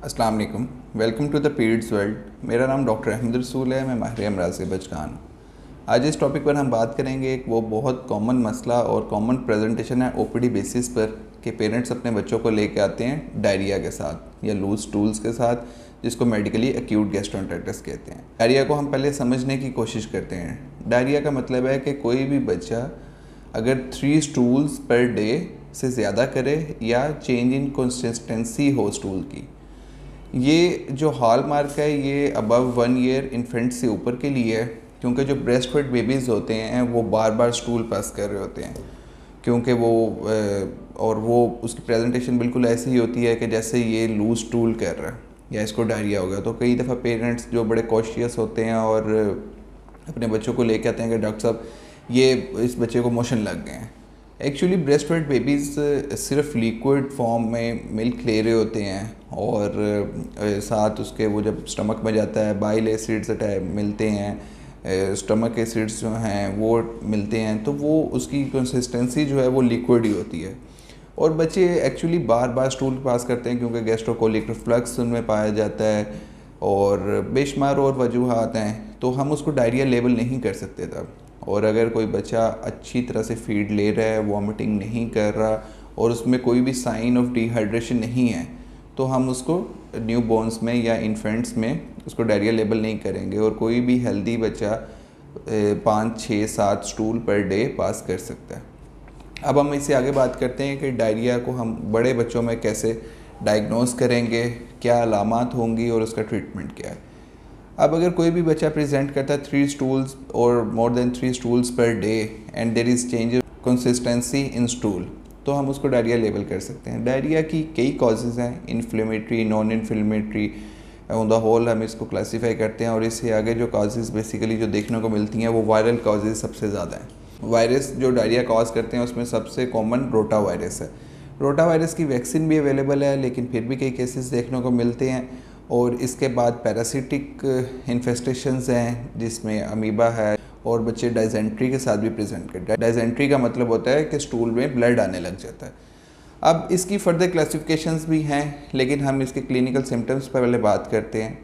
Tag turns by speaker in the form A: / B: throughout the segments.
A: अस्सलाम वालेकुम। Welcome to the periods world. मेरा नाम डॉक्टर अहमद रसूल है। मैं माहिर अमराज से बचकान हूँ। आज इस टॉपिक पर हम बात करेंगे एक वो बहुत कॉमन मसला और कॉमन प्रेजेंटेशन है ओपीडी बेसिस पर कि पेरेंट्स अपने बच्चों को लेके आते हैं डायरिया के साथ या लूज स्टूल्स के साथ, जिसको मेडिकली एक्यूट गैस्ट्रोएंटेरिटिस कहते हैं। डायरिया को हम पहले समझने की कोशिश करते हैं। डायरिया का मतलब है कि कोई भी बच्चा अगर 3 स्टूल्स पर डे से ज़्यादा करे या चेंज इन कंसिस्टेंसी हो स्टूल की। ये जो हॉल मार्क है ये अबव 1 ईयर इन्फेंट से ऊपर के लिए है, क्योंकि जो ब्रेस्ट फेड बेबीज़ होते हैं वो बार बार स्टूल पास कर रहे होते हैं, क्योंकि वो उसकी प्रेजेंटेशन बिल्कुल ऐसी ही होती है कि जैसे ये लूज स्टूल कर रहा है या इसको डायरिया हो गया। तो कई दफ़ा पेरेंट्स जो बड़े कॉशियस होते हैं और अपने बच्चों को लेके आते हैं कि डॉक्टर साहब ये इस बच्चे को मोशन लग गए हैं। एक्चुअली ब्रेस्ट फेड बेबीज़ सिर्फ लिक्विड फॉर्म में मिल्क ले रहे होते हैं और साथ उसके वो जब स्टमक में जाता है बाइल एसिड्स मिलते हैं, स्टमक एसिड्स जो हैं वो मिलते हैं, तो वो उसकी कंसिस्टेंसी जो है वो लिक्विड ही होती है। और बच्चे एक्चुअली बार बार स्टूल पास करते हैं क्योंकि गैस्ट्रोकोलिक रिफ्लक्स उनमें पाया जाता है और बेशुमार और वजूहात हैं, तो हम उसको डायरिया लेबल नहीं कर सकते तब। और अगर कोई बच्चा अच्छी तरह से फीड ले रहा है, वॉमिटिंग नहीं कर रहा और उसमें कोई भी साइन ऑफ डिहाइड्रेशन नहीं है, तो हम उसको न्यू बॉर्न्स में या इन्फेंट्स में उसको डायरिया लेबल नहीं करेंगे। और कोई भी हेल्दी बच्चा 5, 6, 7 स्टूल पर डे पास कर सकता है। अब हम इससे आगे बात करते हैं कि डायरिया को हम बड़े बच्चों में कैसे डायग्नोस करेंगे, क्या अलामात होंगी और उसका ट्रीटमेंट क्या है। अब अगर कोई भी बच्चा प्रेजेंट करता है 3 स्टूल्स और more than 3 stools per day and there is change consistency in stool, तो हम उसको डायरिया लेबल कर सकते हैं। डायरिया की कई कॉजेज़ हैं, inflammatory, non inflammatory, on the whole हम इसको क्लासीफाई करते हैं। और इससे आगे जो कॉजेज़ बेसिकली जो देखने को मिलती हैं वो वायरल कॉजेज़ सबसे ज़्यादा हैं। वायरस जो डायरिया कॉज करते हैं उसमें सबसे कॉमन रोटा वायरस है। रोटा वायरस की वैक्सीन भी अवेलेबल है, लेकिन फिर भी कई केसेस देखने को मिलते हैं। और इसके बाद पैरासिटिक इन्फेस्टेशंस हैं जिसमें अमीबा है और बच्चे डाइजेंट्री के साथ भी प्रेजेंट करते हैं। डाइजेंट्री का मतलब होता है कि स्टूल में ब्लड आने लग जाता है। अब इसकी फर्दर क्लासिफिकेशंस भी हैं, लेकिन हम इसके क्लिनिकल सिम्टम्स पर पहले बात करते हैं।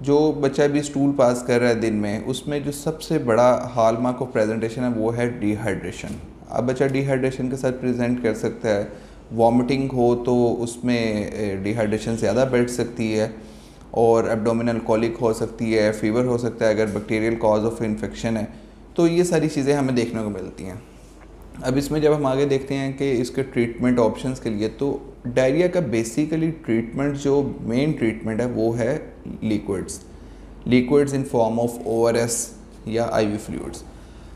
A: जो बच्चा भी स्टूल पास कर रहा है दिन में, उसमें जो सबसे बड़ा हॉलमार्क ऑफ प्रेजेंटेशन है वो है डिहाइड्रेशन। अब बच्चा डिहाइड्रेशन के साथ प्रेजेंट कर सकता है। वॉमिटिंग हो तो उसमें डिहाइड्रेशन ज़्यादा बढ़ सकती है और एब्डोमिनल कॉलिक हो सकती है, फीवर हो सकता है अगर बैक्टीरियल कॉज ऑफ इन्फेक्शन है। तो ये सारी चीज़ें हमें देखने को मिलती हैं। अब इसमें जब हम आगे देखते हैं कि इसके ट्रीटमेंट ऑप्शंस के लिए, तो डायरिया का बेसिकली ट्रीटमेंट जो मेन ट्रीटमेंट है वो है liquids in form of ORS या आईवी फ्लूइड्स।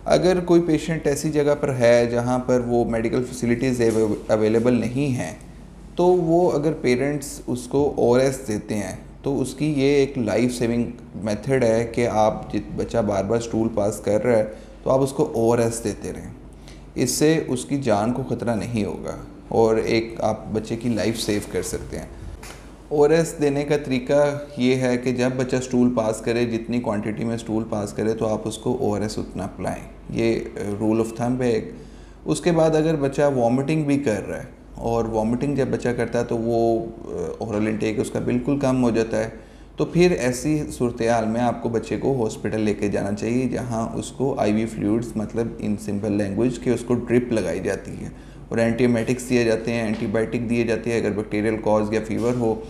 A: अगर कोई पेशेंट ऐसी जगह पर है जहाँ पर वो मेडिकल फैसिलिटीज़ अवेलेबल नहीं हैं, तो वो अगर पेरेंट्स उसको ओआरएस देते हैं तो उसकी ये एक लाइफ सेविंग मेथड है कि आप जित बच्चा बार बार स्टूल पास कर रहा है तो आप उसको ओआरएस देते रहें। इससे उसकी जान को ख़तरा नहीं होगा और एक आप बच्चे की लाइफ सेव कर सकते हैं। ओआरएस देने का तरीका ये है कि जब बच्चा स्टूल पास करे, जितनी क्वांटिटी में स्टूल पास करे, तो आप उसको ओआरएस उतना पिलाएं। ये रूल ऑफ थंब है एक। उसके बाद अगर बच्चा वॉमिटिंग भी कर रहा है, और वॉमिटिंग जब बच्चा करता है तो वो ओरल इंटेक उसका बिल्कुल कम हो जाता है, तो फिर ऐसी सूरत हाल में आपको बच्चे को हॉस्पिटल लेके जाना चाहिए, जहाँ उसको आईवी फ्लूइड्स, मतलब इन सिंपल लैंग्वेज कि उसको ड्रिप लगाई जाती है और एंटीबायोटिक्स दिए जाते हैं, एंटीबायोटिक दिए जाती है अगर बैक्टीरियल कॉज या फीवर हो,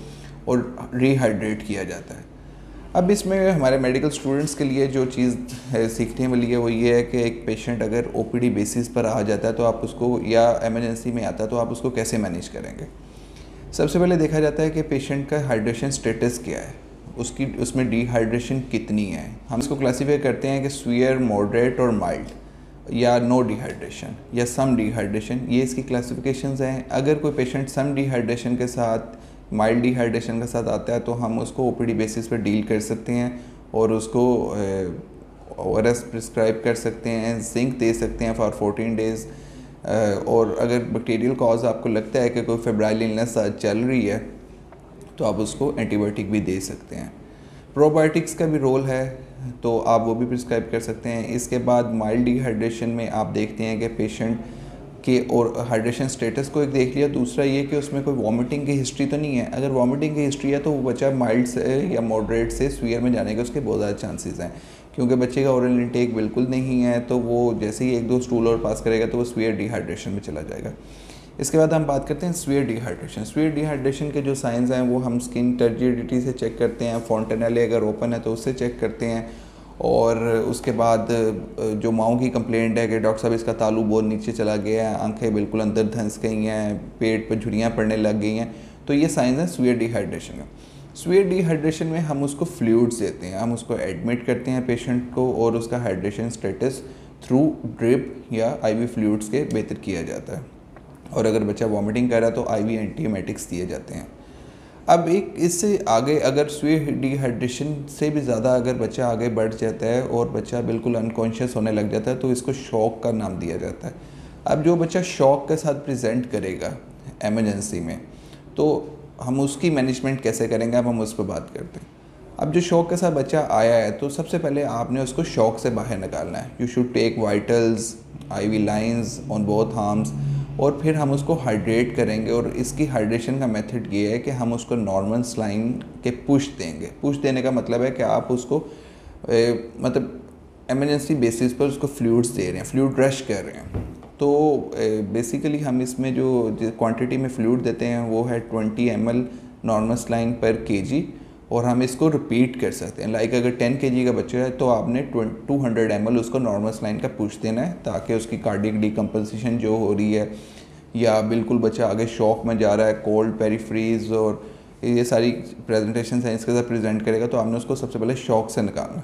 A: और रिहाइड्रेट किया जाता है। अब इसमें हमारे मेडिकल स्टूडेंट्स के लिए जो चीज़ सीखने वाली है वो ये है कि एक पेशेंट अगर ओपीडी बेसिस पर आ जाता है तो आप उसको, या एमरजेंसी में आता है, तो आप उसको कैसे मैनेज करेंगे। सबसे पहले देखा जाता है कि पेशेंट का हाइड्रेशन स्टेटस क्या है, उसमें डिहाइड्रेशन कितनी है। हम इसको क्लासीफाई करते हैं कि सीवियर, मॉडरेट और माइल्ड, या नो डिहाइड्रेशन या सम डिहाइड्रेशन। ये इसकी क्लासिफिकेशंस हैं। अगर कोई पेशेंट सम डिहाइड्रेशन के साथ, माइल्ड डिहाइड्रेशन के साथ आता है तो हम उसको ओपीडी बेसिस पर डील कर सकते हैं और उसको ओआरएस प्रिस्क्राइब कर सकते हैं, जिंक दे सकते हैं फॉर 14 डेज़। और अगर बैक्टीरियल कॉज आपको लगता है कि कोई फेब्राइल इलनेस चल रही है तो आप उसको एंटीबायोटिक भी दे सकते हैं। प्रोबायोटिक्स का भी रोल है तो आप वो भी प्रिस्क्राइब कर सकते हैं। इसके बाद माइल्ड डिहाइड्रेशन में आप देखते हैं कि पेशेंट कि और हाइड्रेशन स्टेटस को एक देख लिया। दूसरा ये कि उसमें कोई वॉमिटिंग की हिस्ट्री तो नहीं है। अगर वॉमिटिंग की हिस्ट्री है तो वो बच्चा माइल्ड से या मॉडरेट से सीवियर में जाने के उसके बहुत ज़्यादा चांसेस हैं, क्योंकि बच्चे का ओरल इंटेक बिल्कुल नहीं है, तो वो जैसे ही 1-2 स्टूल और पास करेगा तो वो सीवियर डिहाइड्रेशन में चला जाएगा। इसके बाद हम बात करते हैं सीवियर डिहाइड्रेशन। सीवियर डिहाइड्रेशन के जो साइंस हैं वो हम स्किन टर्जिडिटी से चेक करते हैं, फॉन्टेनेले अगर ओपन है तो उससे चेक करते हैं, और उसके बाद जो माओ की कंप्लेंट है कि डॉक्टर साहब इसका तालू बहुत नीचे चला गया है, आंखें बिल्कुल अंदर धंस गई हैं, पेट पर झुर्रियाँ पड़ने लग गई हैं, तो ये साइंस हैं सीवियर डिहाइड्रेशन का। सीवियर डिहाइड्रेशन में हम उसको फ्लूइड्स देते हैं, हम उसको एडमिट करते हैं पेशेंट को, और उसका हाइड्रेशन स्टेटस थ्रू ड्रिप या आईवी फ्लूइड्स के बेहतर किया जाता है। और अगर बच्चा वॉमिटिंग कर रहा है तो आईवी एंटीएमेटिक्स दिए जाते हैं। अब एक इससे आगे अगर सीवियर डिहाइड्रेशन से भी ज़्यादा अगर बच्चा आगे बढ़ जाता है और बच्चा बिल्कुल अनकॉन्शियस होने लग जाता है तो इसको शॉक का नाम दिया जाता है। अब जो बच्चा शॉक के साथ प्रेजेंट करेगा एमरजेंसी में, तो हम उसकी मैनेजमेंट कैसे करेंगे, अब हम उस पर बात करते हैं। अब जो शॉक के साथ बच्चा आया है तो सबसे पहले आपने उसको शॉक से बाहर निकालना है। You should take vitals, IV lines on both arms, और फिर हम उसको हाइड्रेट करेंगे। और इसकी हाइड्रेशन का मेथड ये है कि हम उसको नॉर्मल सलाइन के पुश देंगे। पुश देने का मतलब है कि आप उसको मतलब एमरजेंसी बेसिस पर उसको फ्लूइड्स दे रहे हैं, फ्लूइड रश कर रहे हैं। तो बेसिकली हम इसमें जो क्वांटिटी में फ्लूइड देते हैं वो है 20 ml नॉर्मल सलाइन पर केजी, और हम इसको रिपीट कर सकते हैं। लाइक अगर 10 kg का बच्चा है तो आपने 200 ml उसको नॉर्मल सलाइन का पुश देना है, ताकि उसकी कार्डियक डिकम्पोजिशन जो हो रही है या बिल्कुल बच्चा आगे शॉक में जा रहा है, कोल्ड पेरीफ्रीज और ये सारी प्रेजेंटेशन साइंस के साथ प्रेजेंट करेगा, तो आपने उसको सबसे पहले शॉक से निकालना।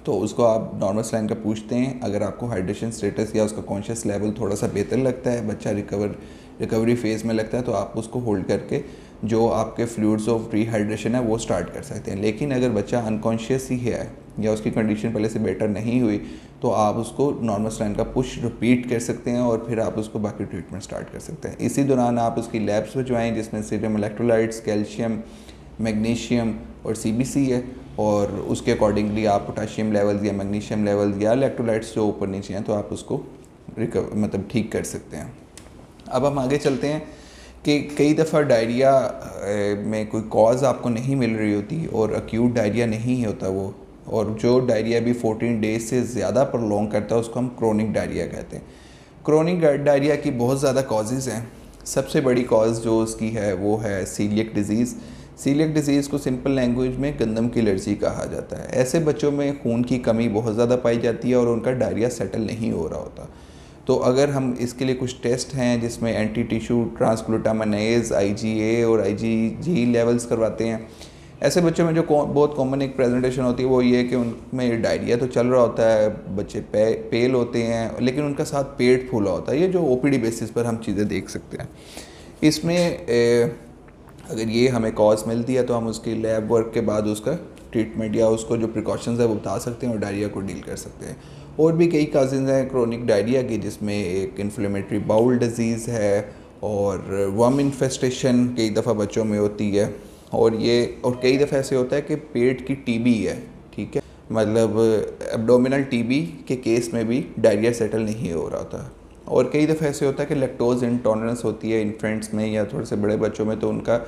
A: तो उसको आप नॉर्मल सलाइन का पूछते हैं। अगर आपको हाइड्रेशन स्टेटस या उसका कॉन्शियस लेवल थोड़ा सा बेहतर लगता है, बच्चा रिकवरी फेज़ में लगता है, तो आप उसको होल्ड करके जो आपके फ्लूइड्स ऑफ डिहाइड्रेशन है वो स्टार्ट कर सकते हैं। लेकिन अगर बच्चा अनकॉन्शियस ही है या उसकी कंडीशन पहले से बेटर नहीं हुई तो आप उसको नॉर्मल सलाइन का पुश रिपीट कर सकते हैं और फिर आप उसको बाकी ट्रीटमेंट स्टार्ट कर सकते हैं। इसी दौरान आप उसकी लैब्स भिजवाएँ जिसमें सीरम इलेक्ट्रोलाइट्स, कैल्शियम, मैग्नीशियम और सीबीसी है, और उसके अकॉर्डिंगली आप पोटाशियम लेवल्स या मैग्नीशियम लेवल्स या इलेक्ट्रोलाइट्स जो ऊपर नीचे हैं तो आप उसको मतलब ठीक कर सकते हैं। अब हम आगे चलते हैं कि कई दफ़ा डायरिया में कोई कॉज आपको नहीं मिल रही होती और एक्यूट डायरिया नहीं होता वो, और जो डायरिया भी 14 डेज से ज़्यादा प्रॉन्ग करता है उसको हम क्रोनिक डायरिया कहते हैं। क्रोनिक डायरिया की बहुत ज़्यादा कॉजेज़ हैं। सबसे बड़ी कॉज जो उसकी है वो है सीलियक डिज़ीज़। सीलियक डिज़ीज़ को सिंपल लैंग्वेज में गंदम की एलर्जी कहा जाता है। ऐसे बच्चों में खून की कमी बहुत ज़्यादा पाई जाती है और उनका डायरिया सेटल नहीं हो रहा होता। तो अगर हम इसके लिए कुछ टेस्ट हैं जिसमें एंटी टिश्यू ट्रांसग्लूटामाइनेज, IgA और IgG लेवल्स करवाते हैं। ऐसे बच्चों में जो बहुत कॉमन एक प्रेजेंटेशन होती है वो ये है कि उनमें डायरिया तो चल रहा होता है, बच्चे पेल होते हैं, लेकिन उनका साथ पेट फूला होता है। ये जो OPD बेसिस पर हम चीज़ें देख सकते हैं। इसमें अगर ये हमें कॉज मिलती है तो हम उसकी लैब वर्क के बाद उसका ट्रीटमेंट या उसको जो प्रिकॉशंस है वो बता सकते हैं और डायरिया को डील कर सकते हैं। और भी कई काजेज़ हैं क्रोनिक डायरिया की, जिसमें एक इन्फ्लेमेटरी बाउल डिजीज़ है और वर्म इन्फेस्टेशन कई दफ़ा बच्चों में होती है, और कई दफ़ा ऐसे होता है कि पेट की TB है, ठीक है, मतलब एब्डोमिनल TB के केस में भी डायरिया सेटल नहीं हो रहा था। और कई दफ़ा ऐसे होता है कि लैक्टोज इंटॉलरेंस होती है इन्फेंट्स में या थोड़े से बड़े बच्चों में, तो उनका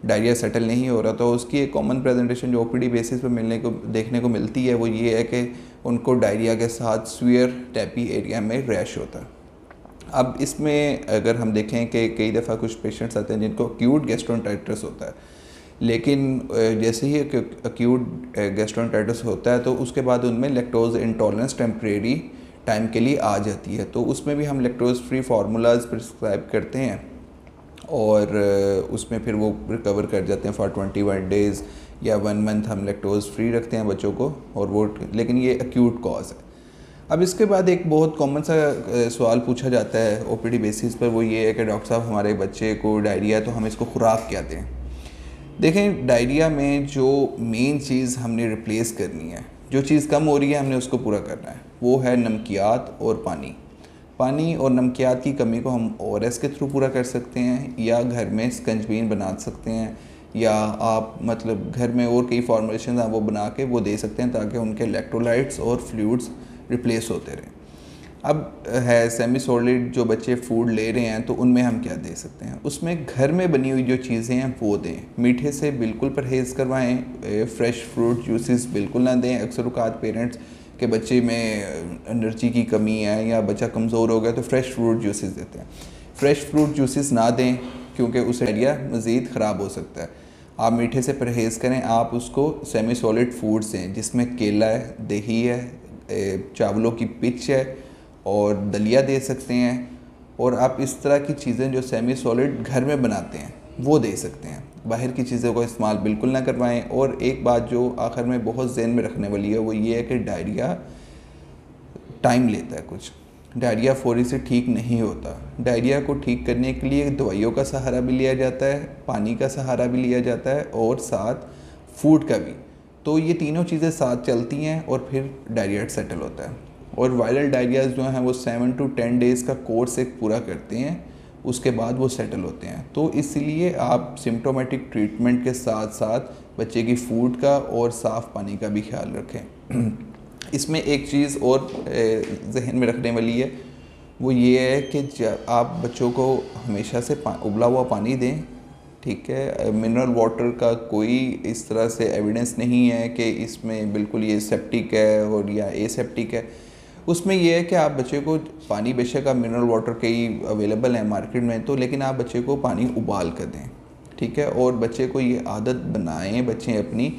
A: डायरिया सेटल नहीं हो रहा। तो उसकी एक कॉमन प्रेजेंटेशन जो OPD बेसिस पर देखने को मिलती है वो ये है कि उनको डायरिया के साथ स्वीयर टैपी एरिया में रैश होता है। अब इसमें अगर हम देखें कि कई दफ़ा कुछ पेशेंट्स आते हैं जिनको एक्यूट गैस्ट्रोएंटेरिटिस होता है, लेकिन जैसे ही एक्यूट गैस्ट्रोएंटेरिटिस होता है तो उसके बाद उनमें लैक्टोज इंटॉलरेंस टेम्परेरी टाइम के लिए आ जाती है। तो उसमें भी हम लैक्टोज फ्री फार्मूलाज प्रिस्क्राइब करते हैं और उसमें फिर वो रिकवर कर जाते हैं फॉर 21 डेज़ या 1 मंथ हम लैक्टोज फ्री रखते हैं बच्चों को, और वो लेकिन ये एक्यूट कॉज है। अब इसके बाद एक बहुत कॉमन सा सवाल पूछा जाता है OPD बेसिस पर, वो ये है कि डॉक्टर साहब हमारे बच्चे को डायरिया है तो हम इसको खुराक क्या दें। देखें, डायरिया में जो मेन चीज़ हमने रिप्लेस करनी है, जो चीज़ कम हो रही है हमने उसको पूरा करना है, वो है नमकियात और पानी। पानी और नमकियात की कमी को हम ORS के थ्रू पूरा कर सकते हैं, या घर में स्कंजबीन बना सकते हैं, या आप मतलब घर में और कई फॉर्मुलेशन हैं वो बना के वो दे सकते हैं ताकि उनके इलेक्ट्रोलाइट्स और फ्लूइड्स रिप्लेस होते रहें। अब है सेमी सॉलिड जो बच्चे फूड ले रहे हैं तो उनमें हम क्या दे सकते हैं, उसमें घर में बनी हुई जो चीज़ें हैं वो दें। मीठे से बिल्कुल परहेज़ करवाएं, फ्रेश फ्रूट जूसेस बिल्कुल ना दें। अक्सर औक़ात पेरेंट्स के बच्चे में एनर्जी की कमी है या बच्चा कमज़ोर हो गया तो फ्रेश फ्रूट जूसेस देते हैं। फ्रेश फ्रूट जूसेस ना दें क्योंकि उससे डायरिया मज़ीद ख़राब हो सकता है। आप मीठे से परहेज़ करें, आप उसको सेमी सॉलिड फूड्स दें जिसमें केला है, दही है, चावलों की पिच है और दलिया दे सकते हैं। और आप इस तरह की चीज़ें जो सेमी सॉलिड घर में बनाते हैं वो दे सकते हैं। बाहर की चीज़ों का इस्तेमाल बिल्कुल ना करवाएं। और एक बात जो आखिर में बहुत ज़हन में रखने वाली है वो ये है कि डायरिया टाइम लेता है कुछ। डायरिया फ़ौरी से ठीक नहीं होता। डायरिया को ठीक करने के लिए दवाइयों का सहारा भी लिया जाता है, पानी का सहारा भी लिया जाता है और साथ फूड का भी। तो ये तीनों चीज़ें साथ चलती हैं और फिर डायरिया सेटल होता है। और वायरल डायरियाज़ जो हैं वो 7 to 10 डेज़ का कोर्स एक पूरा करते हैं, उसके बाद वो सेटल होते हैं। तो इसलिए आप सिम्प्टोमेटिक ट्रीटमेंट के साथ साथ बच्चे की फूड का और साफ़ पानी का भी ख्याल रखें। इसमें एक चीज़ और जहन में रखने वाली है, वो ये है कि जब आप बच्चों को हमेशा से उबला हुआ पानी दें, ठीक है। मिनरल वाटर का कोई इस तरह से एविडेंस नहीं है कि इसमें बिल्कुल ये सेप्टिक है और या एसेप्टिक है। उसमें यह है कि आप बच्चे को पानी, बेशक आप मिनरल वाटर कई अवेलेबल हैं मार्केट में तो, लेकिन आप बच्चे को पानी उबाल कर दें, ठीक है। और बच्चे को ये आदत बनाएं बच्चे अपनी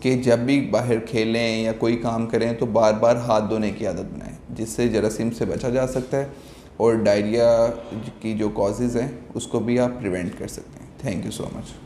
A: कि जब भी बाहर खेलें या कोई काम करें तो बार बार हाथ धोने की आदत बनाएं, जिससे जरासीम से बचा जा सकता है और डायरिया की जो कॉजेज़ हैं उसको भी आप प्रिवेंट कर सकते हैं। Thank you so much.